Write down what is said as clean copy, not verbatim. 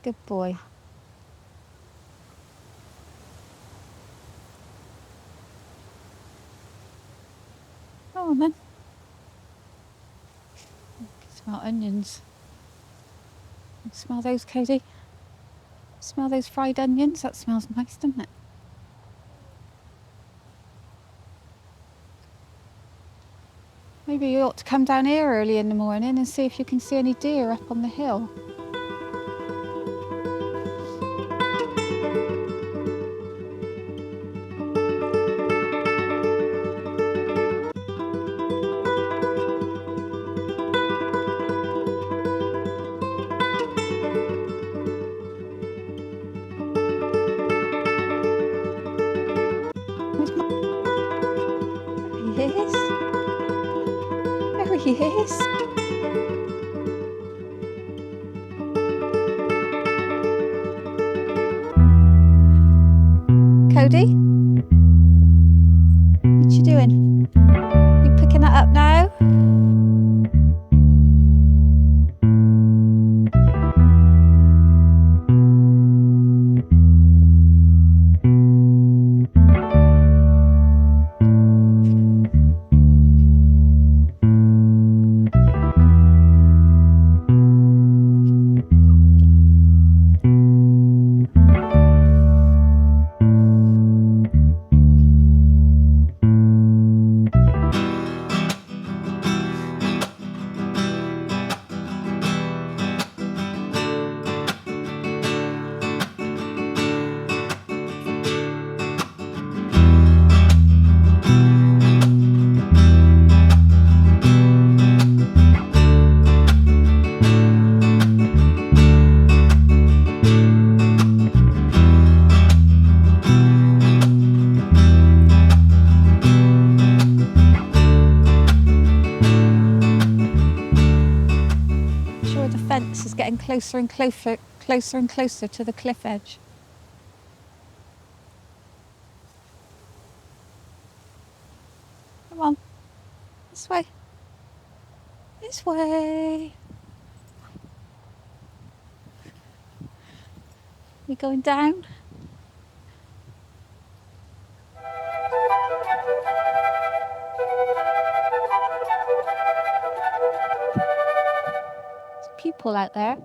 Good boy. Go on then. Smell onions. Smell those, Cody? Smell those fried onions? That smells nice, doesn't it? Maybe you ought to come down here early in the morning and see if you can see any deer up on the hill. There he is. There he is. Cody? What you doing? You picking that up now? Fence is getting closer and closer to the cliff edge. Come on, this way. This way. You going down? There's people out there.